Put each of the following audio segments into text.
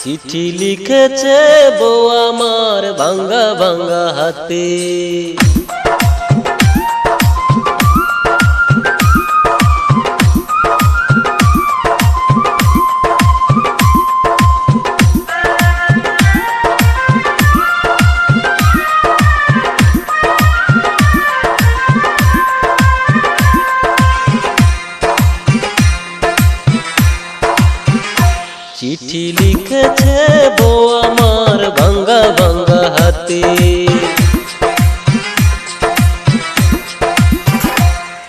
চিঠি লিখেছে বউ আমার ভাঙ্গা ভাঙ্গা হাতে। চিঠি লিখেছে বউ আমার ভাঙ্গা ভাঙ্গা হাতে।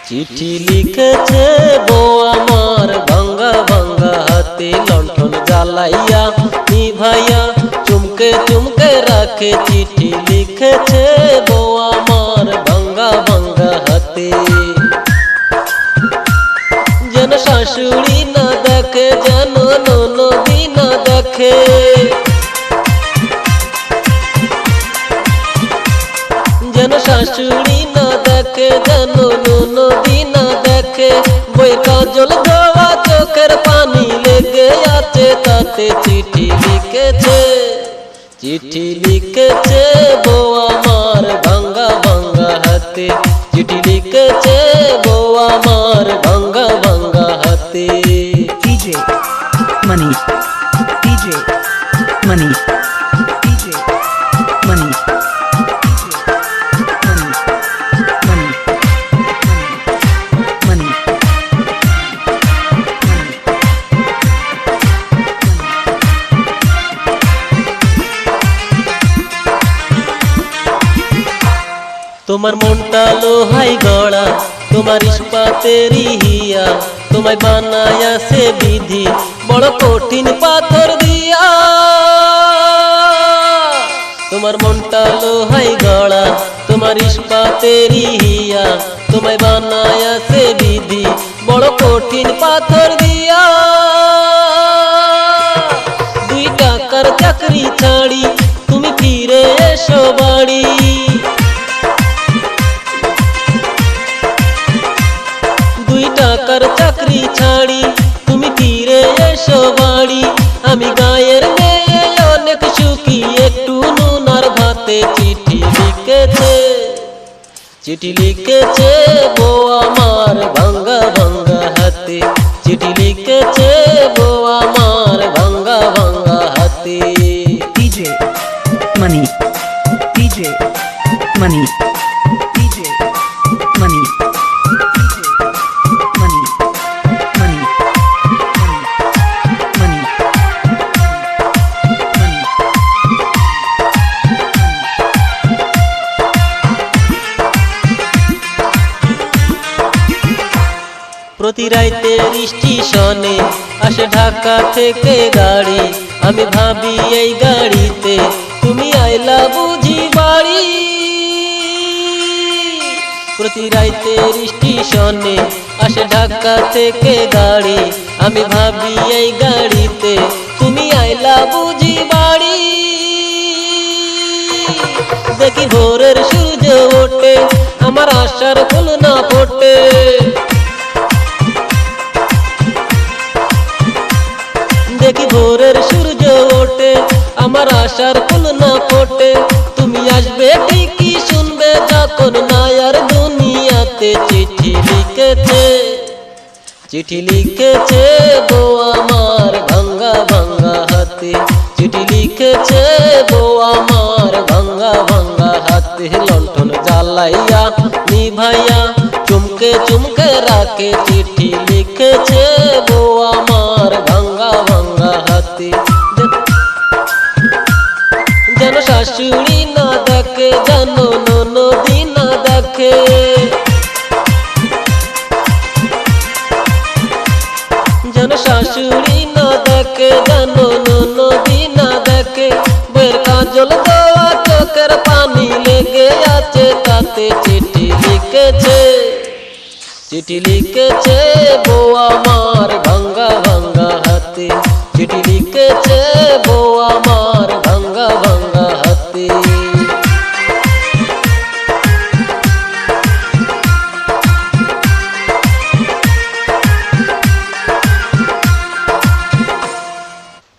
চিঠি লিখেছে বউ আমার ভাঙ্গা ভাঙ্গা হাতে। লণ্ঠন জ্বালাইয়া নিভাইয়া চুমকে চুমকে রাখে। চিঠি লিখেছে বউ আমার ভাঙ্গা ভাঙ্গা হাতে। যেন শাশুড়ি না দেখে, যেন ননদি না দেখে, যেন শাশুড়ি না দেখে, যেন ননদি না দেখে। বই কাজল ধোয়া চোখের পানি লেগে আছে তাতে। চিঠি লিখেছে, চিঠি লিখেছে বউ আমার ভাঙ্গা ভাঙ্গা হাতে। চিঠি লিখেছে বউ আমার ভাঙ্গা ভাঙ্গা হাতে। DJ Money, DJ Money, DJ Money, Money, Money, Money, তোমার মনটা লোহাই গড়া, তোমার ইস্পাতেরই হিয়া। তোমায় বানায়া সে বিধি বড় কঠিন পাথর দিয়া। তোমার মনটা লোহাই গড়া, তোমার ইস্পাতেরই হিয়া। তোমায় বানায়া সে বিধি বড় কঠিন পাথর দিয়া। 2 টাকার চাকরি ছাড়ি তুমি ফিরে এসো বাড়ি। 2 টাকার চাকরি ছাড়ি তুমি ফিরে এসো বাড়ি। আমি গায়ের মেয়ে অনেক সুখী, একটু নুন আর ভাতে। চিঠি লিখেছে, চিঠি লিখেছে বউ আমার ভাঙ্গা ভাঙ্গা হাতে। চিঠি লিখেছে বউ আমার ভাঙ্গা ভাঙ্গা হাতে। DJ Money, DJ Money, DJ Money, DJ Money, Money, Money, Money, Money. প্রতি রাইতে স্টেশনে আসে ঢাকা থেকে গাড়ি। আমি ভাবি এই গাড়িতে তুমি আইলা বুঝি বাড়ি। প্রতি রাইতে স্টেশনে আসে ঢাকা থেকে গাড়ি। আমি ভাবি এই গাড়িতে তুমি আইলা বুঝি বাড়ি। দেখি ভোরের সূর্য ওঠে, আমার আশার ফুল না ফোটে। দেখি ভোরের সূর্য ওঠে, আমার আশার ফুল না ফোটে। তুমি আসবে ঠিকই, শুনবে যখন নায়ার দুনিয়াতে। চিঠি লিখেছে, চিঠি লিখেছে বউ আমার ভাঙ্গা ভাঙ্গা হাতে। চিঠি লিখেছে বউ আমার ভাঙ্গা ভাঙ্গা হাতে। লণ্ঠন জ্বালাইয়া নিভাইয়া চুমকে চুমকে রাখে। চিঠি লিখেছে বউ আমার ভাঙ্গা ভাঙ্গা হাতে। যেন শাশুড়ি না দেখে, যেন ননদি না দেখে, যেন শাশুড়ি না দেখে, যেন ননদি না দেখে। বইয়ের কাজল দেওয়া চোখের পানি লেগে আছে তাতে। চিঠি লিখেছে, চিঠি লিখেছে বউ আমার ভাঙ্গা ভাঙ্গা হাতে।